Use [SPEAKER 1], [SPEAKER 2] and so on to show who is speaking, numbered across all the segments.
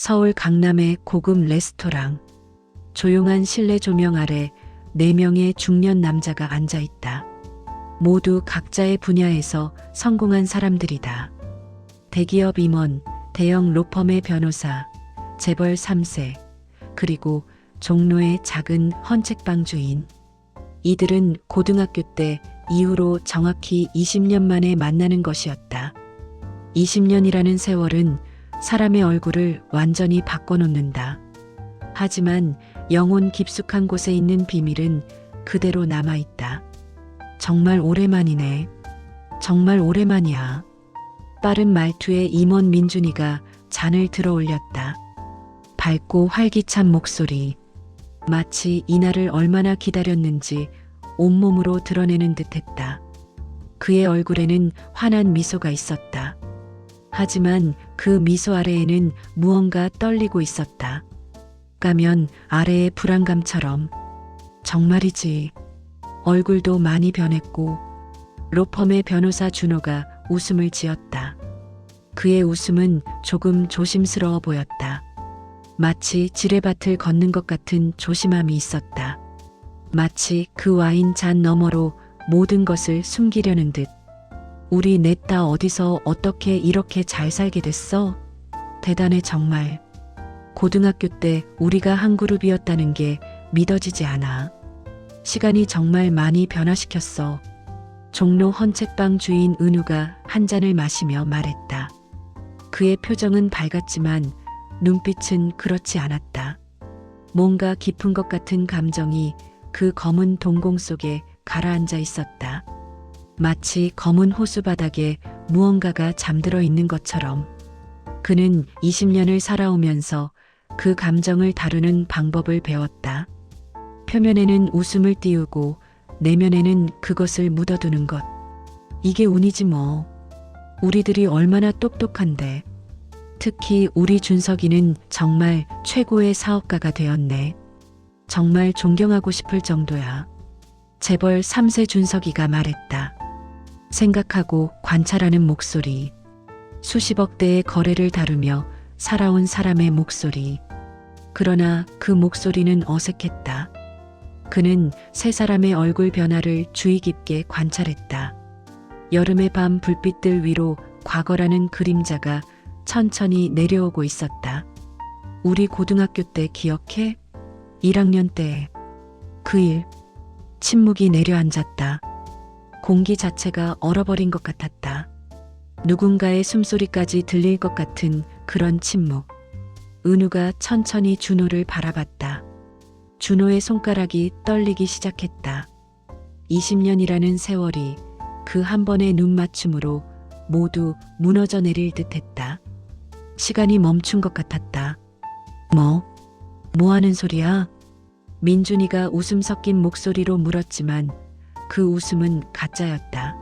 [SPEAKER 1] 서울 강남의 고급 레스토랑. 조용한 실내 조명 아래 4명의 중년 남자가 앉아 있다. 모두 각자의 분야에서 성공한 사람들이다. 대기업 임원, 대형 로펌의 변호사, 재벌 3세, 그리고 종로의 작은 헌책방 주인. 이들은 고등학교 때 이후로 정확히 20년 만에 만나는 것이었다. 20년이라는 세월은 사람의 얼굴을 완전히 바꿔놓는다. 하지만 영혼 깊숙한 곳에 있는 비밀은 그대로 남아있다. 정말 오랜만이네. 정말 오랜만이야. 빠른 말투에 임원 민준이가 잔을 들어 올렸다. 밝고 활기찬 목소리. 마치 이날을 얼마나 기다렸는지 온몸으로 드러내는 듯했다. 그의 얼굴에는 환한 미소가 있었다. 하지만 그 미소 아래에는 무언가 떨리고 있었다. 가면 아래의 불안감처럼. 정말이지. 얼굴도 많이 변했고. 로펌의 변호사 준호가 웃음을 지었다. 그의 웃음은 조금 조심스러워 보였다. 마치 지뢰밭을 걷는 것 같은 조심함이 있었다. 마치 그 와인 잔 너머로 모든 것을 숨기려는 듯. 우리 넷 다 어디서 어떻게 이렇게 잘 살게 됐어? 대단해 정말. 고등학교 때 우리가 한 그룹이었다는 게 믿어지지 않아. 시간이 정말 많이 변화시켰어. 종로 헌책방 주인 은우가 한 잔을 마시며 말했다. 그의 표정은 밝았지만 눈빛은 그렇지 않았다. 뭔가 깊은 것 같은 감정이 그 검은 동공 속에 가라앉아 있었다. 마치 검은 호수 바닥에 무언가가 잠들어 있는 것처럼. 그는 20년을 살아오면서 그 감정을 다루는 방법을 배웠다. 표면에는 웃음을 띄우고 내면에는 그것을 묻어두는 것. 이게 운이지 뭐. 우리들이 얼마나 똑똑한데. 특히 우리 준석이는 정말 최고의 사업가가 되었네. 정말 존경하고 싶을 정도야. 재벌 3세 준석이가 말했다. 생각하고 관찰하는 목소리. 수십억 대의 거래를 다루며 살아온 사람의 목소리. 그러나 그 목소리는 어색했다. 그는 세 사람의 얼굴 변화를 주의 깊게 관찰했다. 여름의 밤 불빛들 위로 과거라는 그림자가 천천히 내려오고 있었다. 우리 고등학교 때 기억해? 1학년 때. 그 일. 침묵이 내려앉았다. 공기 자체가 얼어버린 것 같았다. 누군가의 숨소리까지 들릴 것 같은 그런 침묵. 은우가 천천히 준호를 바라봤다. 준호의 손가락이 떨리기 시작했다. 20년이라는 세월이 그 한 번의 눈맞춤으로 모두 무너져 내릴 듯했다. 시간이 멈춘 것 같았다. 뭐 하는 소리야? 민준이가 웃음 섞인 목소리로 물었지만 그 웃음은 가짜였다.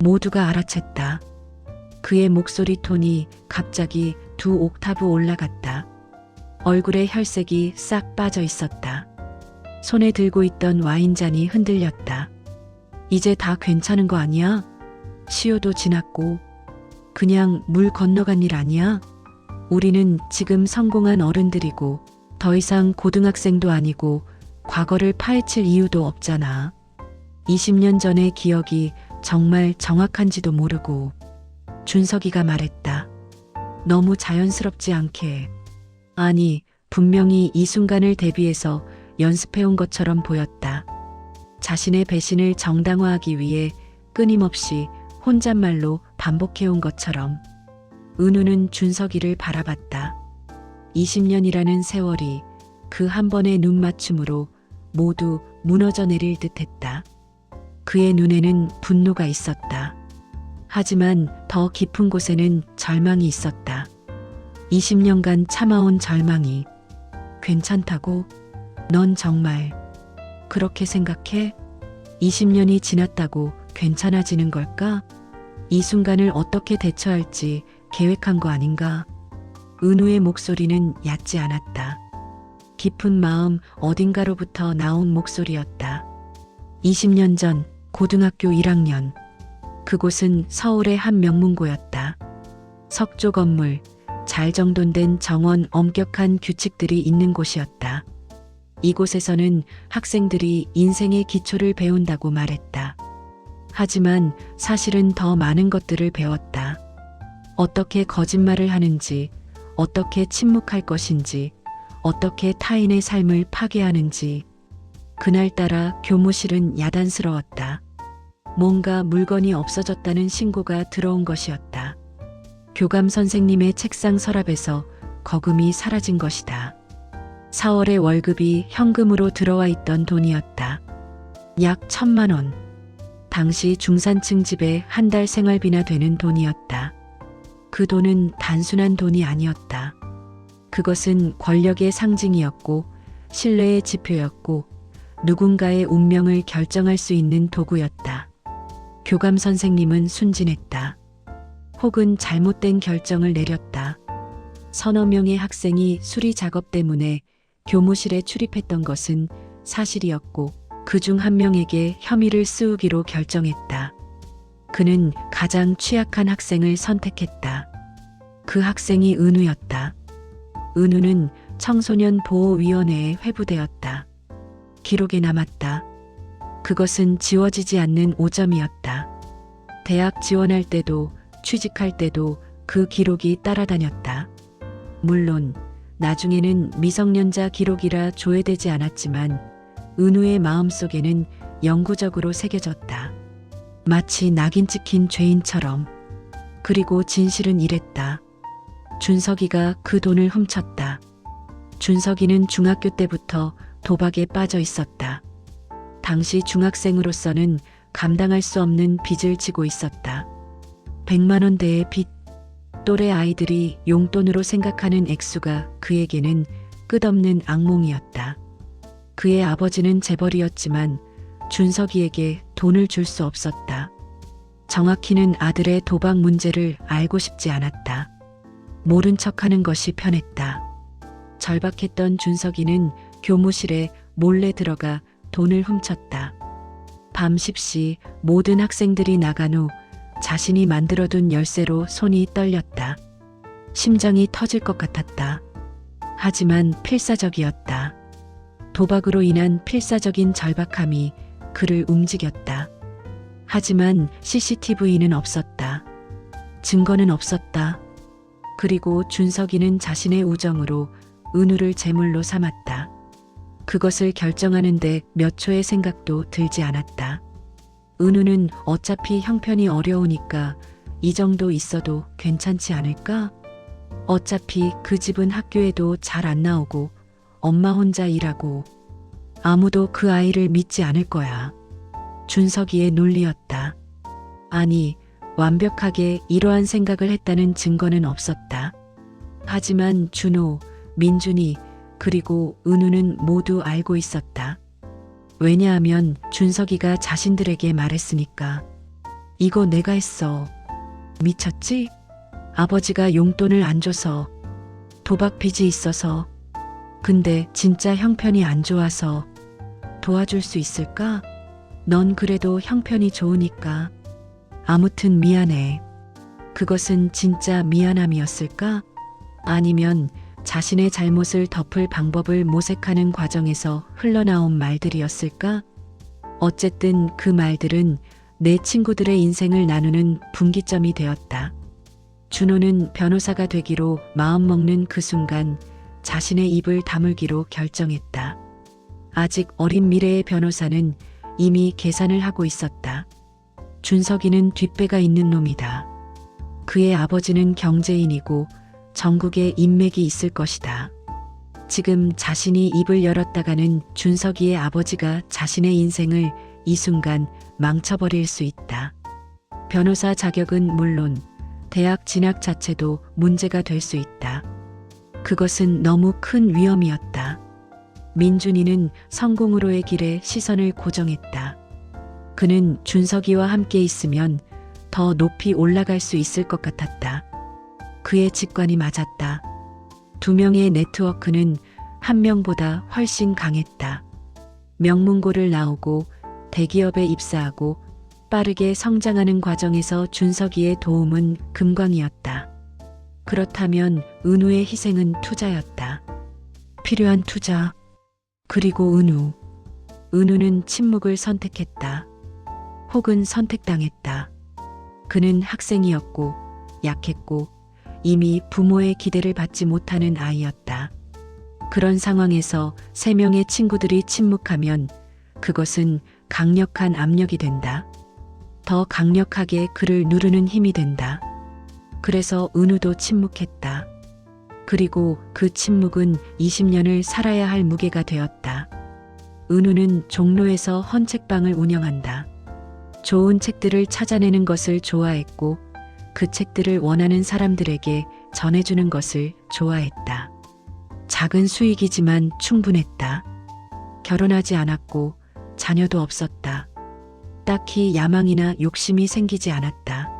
[SPEAKER 1] 모두가 알아챘다. 그의 목소리 톤이 갑자기 2 옥타브 올라갔다. 얼굴에 혈색이 싹 빠져 있었다. 손에 들고 있던 와인잔이 흔들렸다. 이제 다 괜찮은 거 아니야? 시효도 지났고 그냥 물 건너간 일 아니야? 우리는 지금 성공한 어른들이고 더 이상 고등학생도 아니고 과거를 파헤칠 이유도 없잖아. 20년 전의 기억이 정말 정확한지도 모르고. 준석이가 말했다. 너무 자연스럽지 않게. 아니, 분명히 이 순간을 대비해서 연습해온 것처럼 보였다. 자신의 배신을 정당화하기 위해 끊임없이 혼잣말로 반복해온 것처럼. 은우는 준석이를 바라봤다. 20년이라는 세월이 그 한 번의 눈맞춤으로 모두 무너져 내릴 듯했다. 그의 눈에는 분노가 있었다. 하지만 더 깊은 곳에는 절망이 있었다. 20년간 참아온 절망이. 괜찮다고? 넌 정말 그렇게 생각해? 20년이 지났다고 괜찮아지는 걸까? 이 순간을 어떻게 대처할지 계획한 거 아닌가? 은우의 목소리는 얕지 않았다. 깊은 마음 어딘가로부터 나온 목소리였다. 20년 전 고등학교 1학년. 그곳은 서울의 한 명문고였다. 석조 건물, 잘 정돈된 정원, 엄격한 규칙들이 있는 곳이었다. 이곳에서는 학생들이 인생의 기초를 배운다고 말했다. 하지만 사실은 더 많은 것들을 배웠다. 어떻게 거짓말을 하는지, 어떻게 침묵할 것인지, 어떻게 타인의 삶을 파괴하는지. 그날따라 교무실은 야단스러웠다. 뭔가 물건이 없어졌다는 신고가 들어온 것이었다. 교감 선생님의 책상 서랍에서 거금이 사라진 것이다. 4월의 월급이 현금으로 들어와 있던 돈이었다. 약 1,000만 원. 당시 중산층 집의 한 달 생활비나 되는 돈이었다. 그 돈은 단순한 돈이 아니었다. 그것은 권력의 상징이었고 신뢰의 지표였고 누군가의 운명을 결정할 수 있는 도구였다. 교감 선생님은 순진했다. 혹은 잘못된 결정을 내렸다. 서너 명의 학생이 수리 작업 때문에 교무실에 출입했던 것은 사실이었고 그중 한 명에게 혐의를 씌우기로 결정했다. 그는 가장 취약한 학생을 선택했다. 그 학생이 은우였다. 은우는 청소년 보호위원회에 회부되었다. 기록에 남았다. 그것은 지워지지 않는 오점이었다. 대학 지원할 때도 취직할 때도 그 기록이 따라다녔다. 물론 나중에는 미성년자 기록이라 조회되지 않았지만 은우의 마음속에는 영구적으로 새겨졌다. 마치 낙인 찍힌 죄인처럼. 그리고 진실은 이랬다. 준석이가 그 돈을 훔쳤다. 준석이는 중학교 때부터 도박에 빠져 있었다. 당시 중학생으로서는 감당할 수 없는 빚을 지고 있었다. 100만 원대의 빚. 또래 아이들이 용돈으로 생각하는 액수가 그에게는 끝없는 악몽이었다. 그의 아버지는 재벌이었지만 준석이에게 돈을 줄 수 없었다. 정확히는 아들의 도박 문제를 알고 싶지 않았다. 모른 척하는 것이 편했다. 절박했던 준석이는 교무실에 몰래 들어가 돈을 훔쳤다. 밤 10시 모든 학생들이 나간 후 자신이 만들어둔 열쇠로 손이 떨렸다. 심장이 터질 것 같았다. 하지만 필사적이었다. 도박으로 인한 필사적인 절박함이 그를 움직였다. 하지만 CCTV는 없었다. 증거는 없었다. 그리고 준석이는 자신의 우정으로 은우를 제물로 삼았다. 그것을 결정하는데 몇 초의 생각도 들지 않았다. 은우는 어차피 형편이 어려우니까 이 정도 있어도 괜찮지 않을까? 어차피 그 집은 학교에도 잘 안 나오고 엄마 혼자 일하고 아무도 그 아이를 믿지 않을 거야. 준석이의 논리였다. 아니, 완벽하게 이러한 생각을 했다는 증거는 없었다. 하지만 준호, 민준이 그리고 은우는 모두 알고 있었다. 왜냐하면 준석이가 자신들에게 말했으니까. 이거 내가 했어. 미쳤지? 아버지가 용돈을 안 줘서. 도박 빚이 있어서. 근데 진짜 형편이 안 좋아서. 도와줄 수 있을까? 넌 그래도 형편이 좋으니까. 아무튼 미안해. 그것은 진짜 미안함이었을까? 아니면 자신의 잘못을 덮을 방법을 모색하는 과정에서 흘러나온 말들이었을까? 어쨌든 그 말들은 내 친구들의 인생을 나누는 분기점이 되었다. 준호는 변호사가 되기로 마음먹는 그 순간 자신의 입을 다물기로 결정했다. 아직 어린 미래의 변호사는 이미 계산을 하고 있었다. 준석이는 뒷배가 있는 놈이다. 그의 아버지는 경제인이고 전국에 인맥이 있을 것이다. 지금 자신이 입을 열었다가는 준석이의 아버지가 자신의 인생을 이 순간 망쳐버릴 수 있다. 변호사 자격은 물론 대학 진학 자체도 문제가 될 수 있다. 그것은 너무 큰 위험이었다. 민준이는 성공으로의 길에 시선을 고정했다. 그는 준석이와 함께 있으면 더 높이 올라갈 수 있을 것 같았다. 그의 직관이 맞았다. 두 명의 네트워크는 한 명보다 훨씬 강했다. 명문고를 나오고 대기업에 입사하고 빠르게 성장하는 과정에서 준석이의 도움은 금광이었다. 그렇다면 은우의 희생은 투자였다. 필요한 투자. 그리고 은우. 은우는 침묵을 선택했다. 혹은 선택당했다. 그는 학생이었고 약했고 이미 부모의 기대를 받지 못하는 아이였다. 그런 상황에서 3명의 친구들이 침묵하면 그것은 강력한 압력이 된다. 더 강력하게 그를 누르는 힘이 된다. 그래서 은우도 침묵했다. 그리고 그 침묵은 20년을 살아야 할 무게가 되었다. 은우는 종로에서 헌책방을 운영한다. 좋은 책들을 찾아내는 것을 좋아했고 그 책들을 원하는 사람들에게 전해주는 것을 좋아했다. 작은 수익이지만 충분했다. 결혼하지 않았고 자녀도 없었다. 딱히 야망이나 욕심이 생기지 않았다.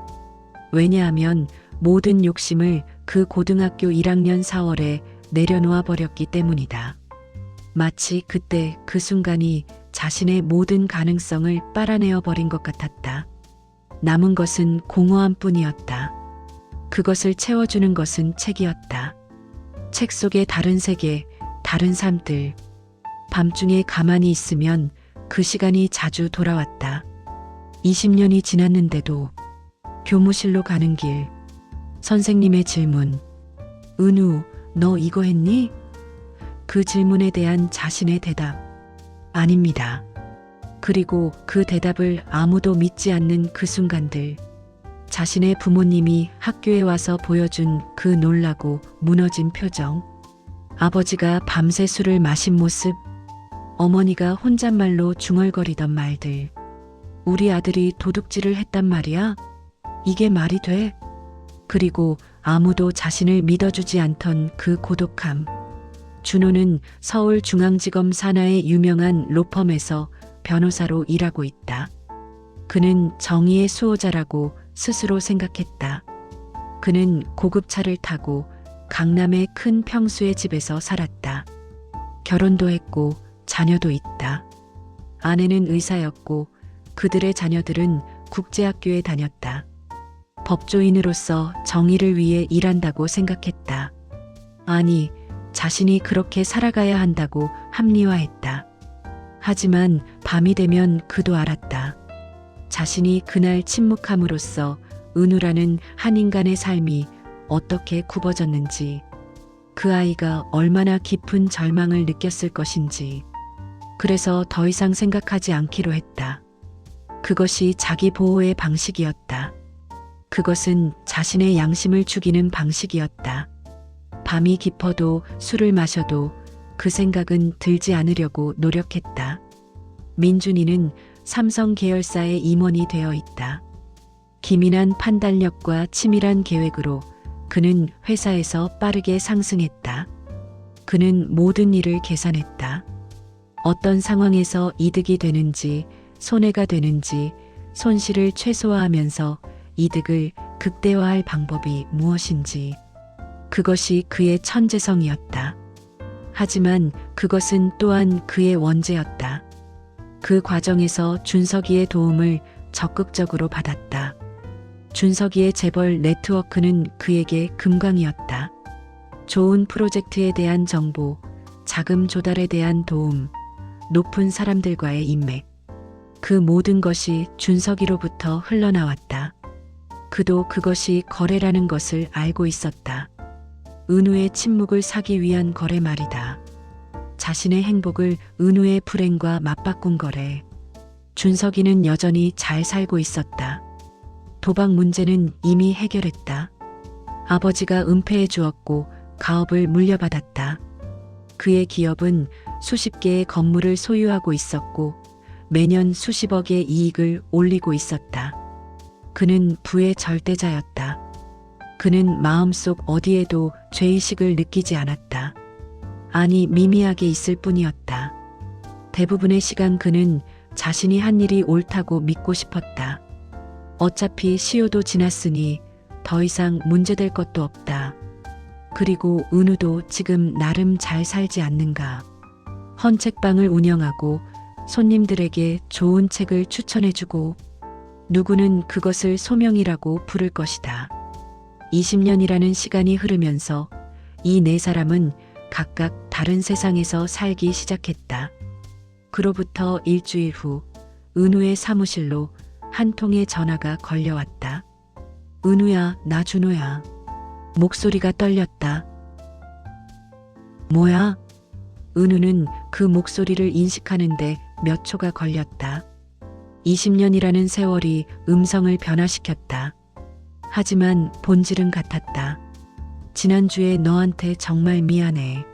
[SPEAKER 1] 왜냐하면 모든 욕심을 그 고등학교 1학년 4월에 내려놓아 버렸기 때문이다. 마치 그때 그 순간이 자신의 모든 가능성을 빨아내어 버린 것 같았다. 남은 것은 공허함 뿐이었다. 그것을 채워주는 것은 책이었다. 책 속의 다른 세계, 다른 삶들. 밤중에 가만히 있으면 그 시간이 자주 돌아왔다. 20년이 지났는데도 교무실로 가는 길. 선생님의 질문. 은우, 너 이거 했니? 그 질문에 대한 자신의 대답. 아닙니다. 그리고 그 대답을 아무도 믿지 않는 그 순간들. 자신의 부모님이 학교에 와서 보여준 그 놀라고 무너진 표정. 아버지가 밤새 술을 마신 모습. 어머니가 혼잣말로 중얼거리던 말들. 우리 아들이 도둑질을 했단 말이야? 이게 말이 돼? 그리고 아무도 자신을 믿어주지 않던 그 고독함. 준호는 서울중앙지검 산하의 유명한 로펌에서 변호사로 일하고 있다. 그는 정의의 수호자라고 스스로 생각했다. 그는 고급차를 타고 강남의 큰 평수의 집에서 살았다. 결혼도 했고 자녀도 있다. 아내는 의사였고 그들의 자녀들은 국제학교에 다녔다. 법조인으로서 정의를 위해 일한다고 생각했다. 아니, 자신이 그렇게 살아가야 한다고 합리화했다. 하지만 밤이 되면 그도 알았다. 자신이 그날 침묵함으로써 은우라는 한 인간의 삶이 어떻게 굽어졌는지, 그 아이가 얼마나 깊은 절망을 느꼈을 것인지. 그래서 더 이상 생각하지 않기로 했다. 그것이 자기 보호의 방식이었다. 그것은 자신의 양심을 죽이는 방식이었다. 밤이 깊어도 술을 마셔도 그 생각은 들지 않으려고 노력했다. 민준이는 삼성 계열사의 임원이 되어 있다. 기민한 판단력과 치밀한 계획으로 그는 회사에서 빠르게 상승했다. 그는 모든 일을 계산했다. 어떤 상황에서 이득이 되는지, 손해가 되는지, 손실을 최소화하면서 이득을 극대화할 방법이 무엇인지. 그것이 그의 천재성이었다. 하지만 그것은 또한 그의 원죄였다. 그 과정에서 준석이의 도움을 적극적으로 받았다. 준석이의 재벌 네트워크는 그에게 금광이었다. 좋은 프로젝트에 대한 정보, 자금 조달에 대한 도움, 높은 사람들과의 인맥. 그 모든 것이 준석이로부터 흘러나왔다. 그도 그것이 거래라는 것을 알고 있었다. 은우의 침묵을 사기 위한 거래 말이다. 자신의 행복을 은우의 불행과 맞바꾼 거래. 준석이는 여전히 잘 살고 있었다. 도박 문제는 이미 해결했다. 아버지가 은폐해 주었고 가업을 물려받았다. 그의 기업은 수십 개의 건물을 소유하고 있었고 매년 수십억의 이익을 올리고 있었다. 그는 부의 절대자였다. 그는 마음속 어디에도 죄의식을 느끼지 않았다. 아니, 미미하게 있을 뿐이었다. 대부분의 시간 그는 자신이 한 일이 옳다고 믿고 싶었다. 어차피 시효도 지났으니 더 이상 문제될 것도 없다. 그리고 은우도 지금 나름 잘 살지 않는가. 헌책방을 운영하고 손님들에게 좋은 책을 추천해주고 누구는 그것을 소명이라고 부를 것이다. 20년이라는 시간이 흐르면서 이 네 사람은 각각 다른 세상에서 살기 시작했다. 그로부터 일주일 후 은우의 사무실로 한 통의 전화가 걸려왔다. 은우야, 나 준호야. 목소리가 떨렸다. 뭐야? 은우는 그 목소리를 인식하는데 몇 초가 걸렸다. 20년이라는 세월이 음성을 변화시켰다. 하지만 본질은 같았다. 지난주에 너한테 정말 미안해.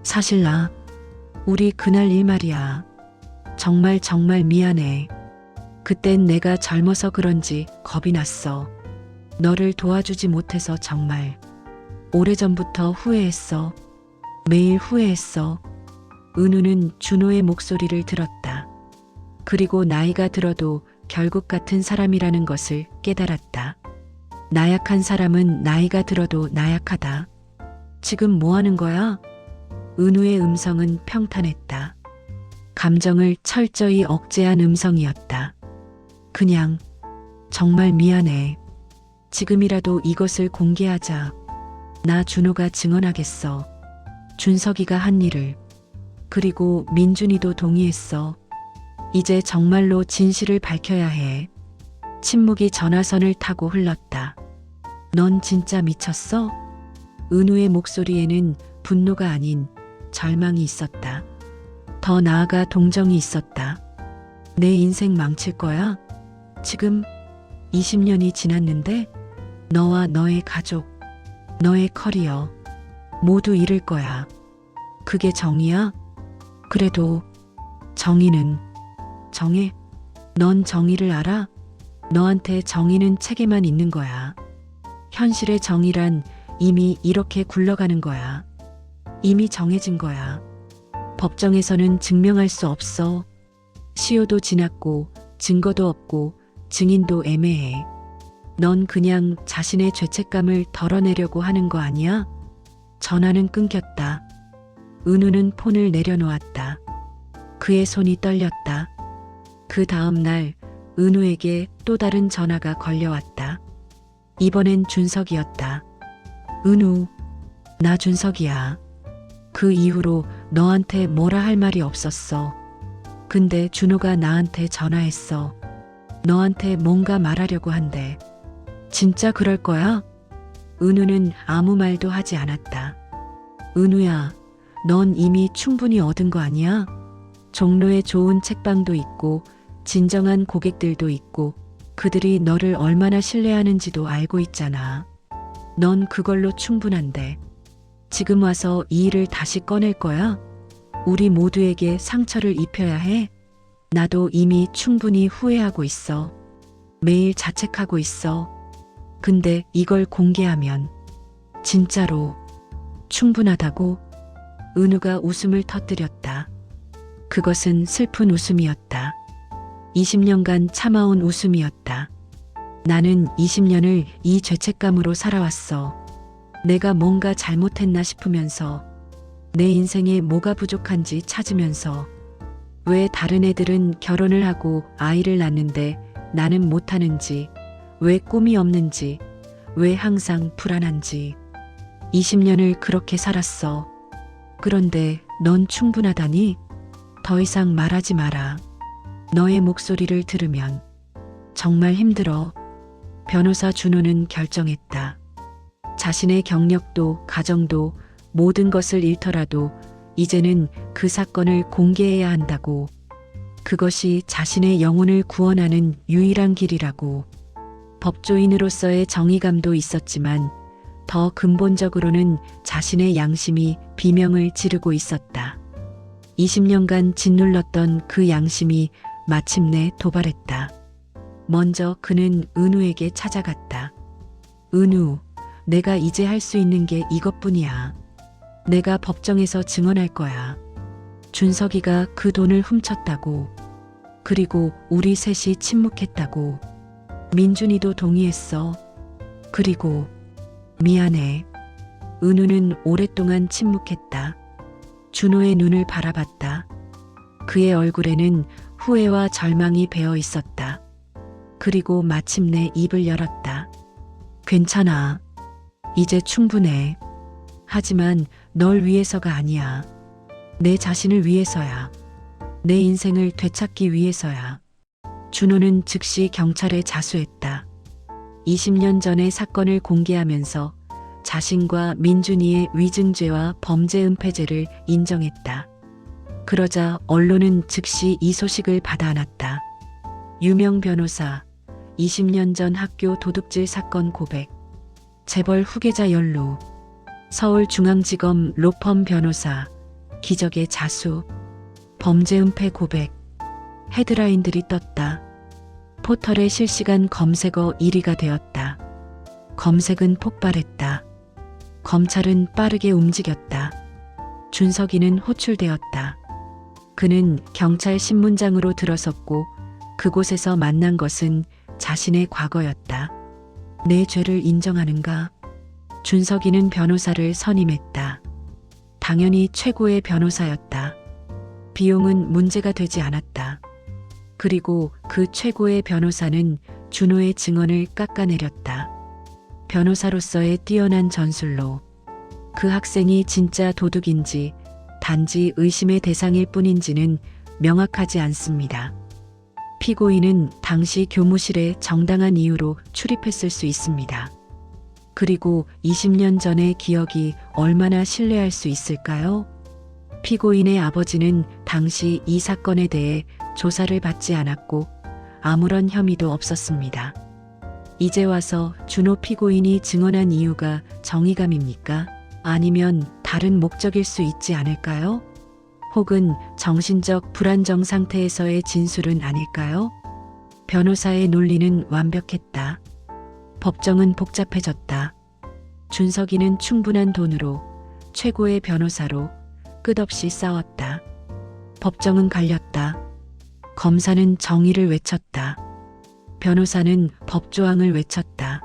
[SPEAKER 1] 사실 우리 그날 일 말이야. 정말 미안해. 그땐 내가 젊어서 그런지 겁이 났어. 너를 도와주지 못해서 정말. 오래전부터 후회했어. 매일 후회했어. 은우는 준호의 목소리를 들었다. 그리고 나이가 들어도 결국 같은 사람이라는 것을 깨달았다. 나약한 사람은 나이가 들어도 나약하다. 지금 뭐 하는 거야? 은우의 음성은 평탄했다. 감정을 철저히 억제한 음성이었다. 그냥 정말 미안해. 지금이라도 이것을 공개하자. 나 준호가 증언하겠어. 준석이가 한 일을. 그리고 민준이도 동의했어. 이제 정말로 진실을 밝혀야 해. 침묵이 전화선을 타고 흘렀다. 넌 진짜 미쳤어? 은우의 목소리에는 분노가 아닌 절망이 있었다. 더 나아가 동정이 있었다. 내 인생 망칠 거야? 지금 20년이 지났는데 너와 너의 가족, 너의 커리어 모두 잃을 거야. 그게 정의야? 그래도 정의는 정해? 넌 정의를 알아? 너한테 정의는 책에만 있는 거야. 현실의 정의란 이미 이렇게 굴러가는 거야. 이미 정해진 거야. 법정에서는 증명할 수 없어. 시효도 지났고 증거도 없고 증인도 애매해. 넌 그냥 자신의 죄책감을 덜어내려고 하는 거 아니야? 전화는 끊겼다. 은우는 폰을 내려놓았다. 그의 손이 떨렸다. 그 다음 날 은우에게 또 다른 전화가 걸려왔다. 이번엔 준석이었다. 은우, 나 준석이야. 그 이후로 너한테 뭐라 할 말이 없었어. 근데 준호가 나한테 전화했어. 너한테 뭔가 말하려고 한대. 진짜 그럴 거야? 은우는 아무 말도 하지 않았다. 은우야, 넌 이미 충분히 얻은 거 아니야? 종로에 좋은 책방도 있고 진정한 고객들도 있고 그들이 너를 얼마나 신뢰하는지도 알고 있잖아. 넌 그걸로 충분한데 지금 와서 이 일을 다시 꺼낼 거야? 우리 모두에게 상처를 입혀야 해? 나도 이미 충분히 후회하고 있어. 매일 자책하고 있어. 근데 이걸 공개하면 진짜로 충분하다고? 은우가 웃음을 터뜨렸다. 그것은 슬픈 웃음이었다. 20년간 참아온 웃음이었다. 나는 20년을 이 죄책감으로 살아왔어. 내가 뭔가 잘못했나 싶으면서 내 인생에 뭐가 부족한지 찾으면서 왜 다른 애들은 결혼을 하고 아이를 낳는데 나는 못하는지, 왜 꿈이 없는지, 왜 항상 불안한지. 20년을 그렇게 살았어. 그런데 넌 충분하다니? 더 이상 말하지 마라. 너의 목소리를 들으면 정말 힘들어. 변호사 준호는 결정했다. 자신의 경력도 가정도 모든 것을 잃더라도 이제는 그 사건을 공개해야 한다고. 그것이 자신의 영혼을 구원하는 유일한 길이라고. 법조인으로서의 정의감도 있었지만 더 근본적으로는 자신의 양심이 비명을 지르고 있었다. 20년간 짓눌렀던 그 양심이 마침내 도발했다. 먼저 그는 은우에게 찾아갔다. 은우, 내가 이제 할 수 있는 게 이것뿐이야. 내가 법정에서 증언할 거야. 준석이가 그 돈을 훔쳤다고. 그리고 우리 셋이 침묵했다고. 민준이도 동의했어. 그리고 미안해. 은우는 오랫동안 침묵했다. 준호의 눈을 바라봤다. 그의 얼굴에는 후회와 절망이 배어 있었다. 그리고 마침내 입을 열었다. 괜찮아. 이제 충분해. 하지만 널 위해서가 아니야. 내 자신을 위해서야. 내 인생을 되찾기 위해서야. 준호는 즉시 경찰에 자수했다. 20년 전의 사건을 공개하면서 자신과 민준이의 위증죄와 범죄 은폐죄를 인정했다. 그러자 언론은 즉시 이 소식을 받아안았다. 유명 변호사, 20년 전 학교 도둑질 사건 고백, 재벌 후계자 연루, 서울중앙지검 로펌 변호사, 기적의 자수, 범죄 은폐 고백, 헤드라인들이 떴다. 포털의 실시간 검색어 1위가 되었다. 검색은 폭발했다. 검찰은 빠르게 움직였다. 준석이는 호출되었다. 그는 경찰 신문장으로 들어섰고 그곳에서 만난 것은 자신의 과거였다. 내 죄를 인정하는가? 준석이는 변호사를 선임했다. 당연히 최고의 변호사였다. 비용은 문제가 되지 않았다. 그리고 그 최고의 변호사는 준호의 증언을 깎아내렸다. 변호사로서의 뛰어난 전술로 그 학생이 진짜 도둑인지 단지 의심의 대상일 뿐인지는 명확하지 않습니다. 피고인은 당시 교무실에 정당한 이유로 출입했을 수 있습니다. 그리고 20년 전의 기억이 얼마나 신뢰할 수 있을까요? 피고인의 아버지는 당시 이 사건에 대해 조사를 받지 않았고 아무런 혐의도 없었습니다. 이제 와서 준호 피고인이 증언한 이유가 정의감입니까? 아니면 다른 목적일 수 있지 않을까요? 혹은 정신적 불안정 상태에서의 진술은 아닐까요? 변호사의 논리는 완벽했다. 법정은 복잡해졌다. 준석이는 충분한 돈으로 최고의 변호사로 끝없이 싸웠다. 법정은 갈렸다. 검사는 정의를 외쳤다. 변호사는 법조항을 외쳤다.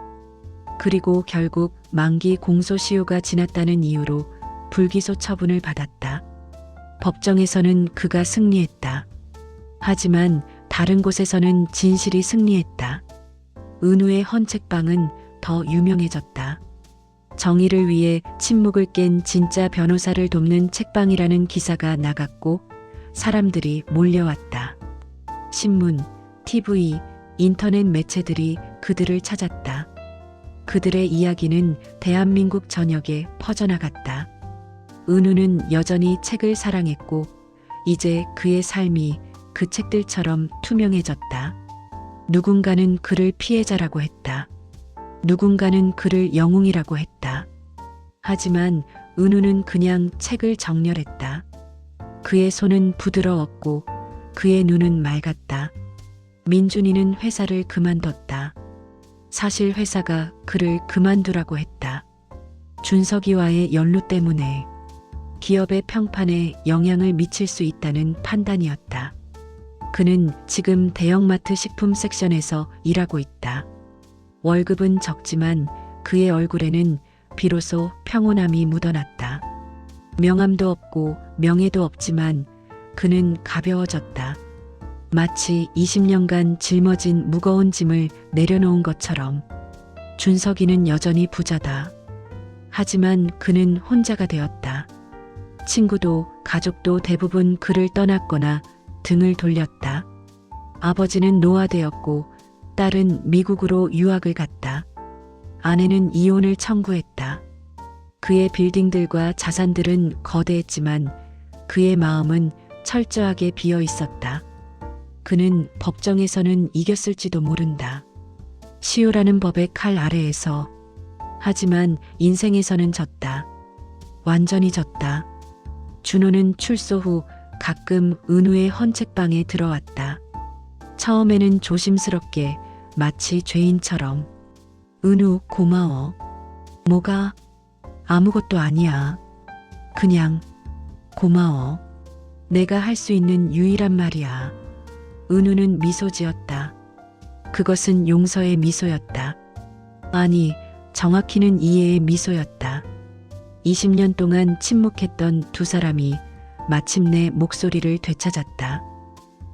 [SPEAKER 1] 그리고 결국 만기 공소시효가 지났다는 이유로 불기소 처분을 받았다. 법정에서는 그가 승리했다. 하지만 다른 곳에서는 진실이 승리했다. 은우의 헌책방은 더 유명해졌다. 정의를 위해 침묵을 깬 진짜 변호사를 돕는 책방이라는 기사가 나갔고 사람들이 몰려왔다. 신문, TV, 인터넷 매체들이 그들을 찾았다. 그들의 이야기는 대한민국 전역에 퍼져나갔다. 은우는 여전히 책을 사랑했고 이제 그의 삶이 그 책들처럼 투명해졌다. 누군가는 그를 피해자라고 했다. 누군가는 그를 영웅이라고 했다. 하지만 은우는 그냥 책을 정렬했다. 그의 손은 부드러웠고 그의 눈은 맑았다. 민준이는 회사를 그만뒀다. 사실 회사가 그를 그만두라고 했다. 준석이와의 연루 때문에 기업의 평판에 영향을 미칠 수 있다는 판단이었다. 그는 지금 대형마트 식품 섹션에서 일하고 있다. 월급은 적지만 그의 얼굴에는 비로소 평온함이 묻어났다. 명함도 없고 명예도 없지만 그는 가벼워졌다. 마치 20년간 짊어진 무거운 짐을 내려놓은 것처럼. 준석이는 여전히 부자다. 하지만 그는 혼자가 되었다. 친구도 가족도 대부분 그를 떠났거나 등을 돌렸다. 아버지는 노화되었고 딸은 미국으로 유학을 갔다. 아내는 이혼을 청구했다. 그의 빌딩들과 자산들은 거대했지만 그의 마음은 철저하게 비어 있었다. 그는 법정에서는 이겼을지도 모른다. 시효라는 법의 칼 아래에서. 하지만 인생에서는 졌다. 완전히 졌다. 준호는 출소 후 가끔 은우의 헌책방에 들어왔다. 처음에는 조심스럽게 마치 죄인처럼. 은우 고마워. 뭐가? 아무것도 아니야. 그냥 고마워. 내가 할 수 있는 유일한 말이야. 은우는 미소 지었다. 그것은 용서의 미소였다. 아니, 정확히는 이해의 미소였다. 20년 동안 침묵했던 두 사람이 마침내 목소리를 되찾았다.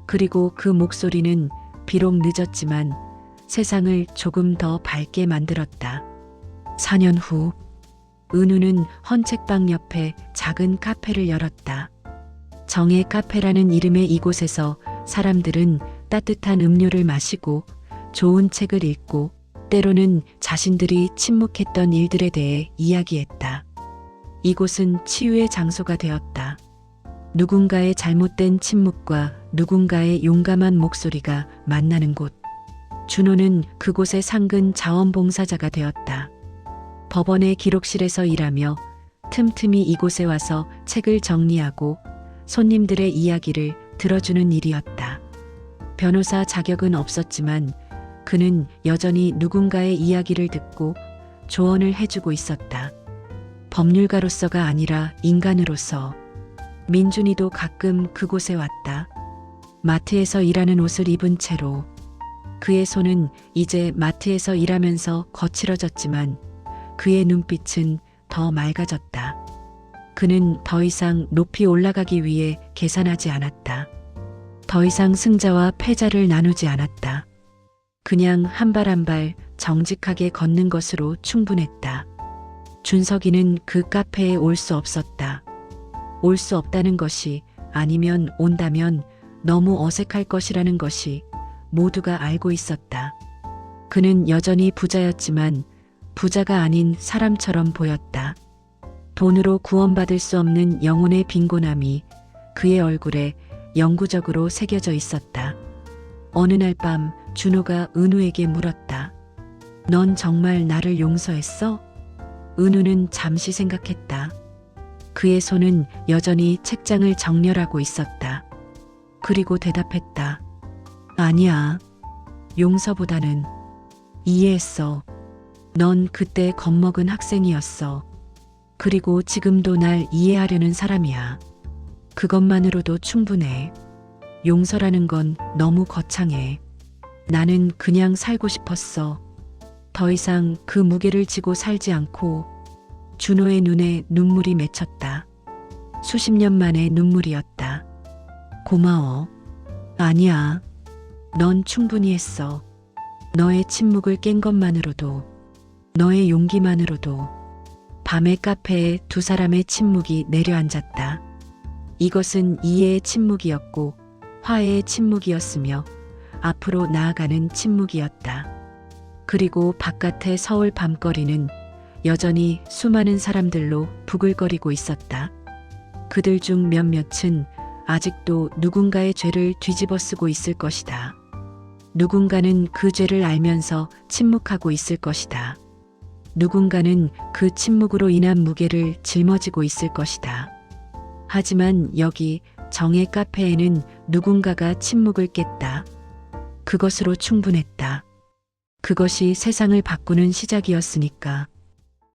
[SPEAKER 1] 그리고 그 목소리는 비록 늦었지만 세상을 조금 더 밝게 만들었다. 4년 후 은우는 헌책방 옆에 작은 카페를 열었다. 정의 카페라는 이름의 이곳에서 사람들은 따뜻한 음료를 마시고 좋은 책을 읽고 때로는 자신들이 침묵했던 일들에 대해 이야기했다. 이곳은 치유의 장소가 되었다. 누군가의 잘못된 침묵과 누군가의 용감한 목소리가 만나는 곳. 준호는 그곳의 상근 자원봉사자가 되었다. 법원의 기록실에서 일하며 틈틈이 이곳에 와서 책을 정리하고 손님들의 이야기를 들어주는 일이었다. 변호사 자격은 없었지만 그는 여전히 누군가의 이야기를 듣고 조언을 해주고 있었다. 법률가로서가 아니라 인간으로서. 민준이도 가끔 그곳에 왔다. 마트에서 일하는 옷을 입은 채로. 그의 손은 이제 마트에서 일하면서 거칠어졌지만 그의 눈빛은 더 맑아졌다. 그는 더 이상 높이 올라가기 위해 계산하지 않았다. 더 이상 승자와 패자를 나누지 않았다. 그냥 한 발 한 발 정직하게 걷는 것으로 충분했다. 준석이는 그 카페에 올 수 없었다. 올 수 없다는 것이 아니면 온다면 너무 어색할 것이라는 것이 모두가 알고 있었다. 그는 여전히 부자였지만 부자가 아닌 사람처럼 보였다. 돈으로 구원받을 수 없는 영혼의 빈곤함이 그의 얼굴에 영구적으로 새겨져 있었다. 어느 날 밤 준호가 은우에게 물었다. 넌 정말 나를 용서했어? 은우는 잠시 생각했다. 그의 손은 여전히 책장을 정렬하고 있었다. 그리고 대답했다. 아니야. 용서보다는 이해했어. 넌 그때 겁먹은 학생이었어. 그리고 지금도 날 이해하려는 사람이야. 그것만으로도 충분해. 용서라는 건 너무 거창해. 나는 그냥 살고 싶었어. 더 이상 그 무게를 지고 살지 않고. 준호의 눈에 눈물이 맺혔다. 수십 년 만의 눈물이었다. 고마워. 아니야. 넌 충분히 했어. 너의 침묵을 깬 것만으로도, 너의 용기만으로도. 밤의 카페에 두 사람의 침묵이 내려앉았다. 이것은 이해의 침묵이었고 화해의 침묵이었으며 앞으로 나아가는 침묵이었다. 그리고 바깥의 서울 밤거리는 여전히 수많은 사람들로 부글거리고 있었다. 그들 중 몇몇은 아직도 누군가의 죄를 뒤집어쓰고 있을 것이다. 누군가는 그 죄를 알면서 침묵하고 있을 것이다. 누군가는 그 침묵으로 인한 무게를 짊어지고 있을 것이다. 하지만 여기 정의 카페에는 누군가가 침묵을 깼다. 그것으로 충분했다. 그것이 세상을 바꾸는 시작이었으니까.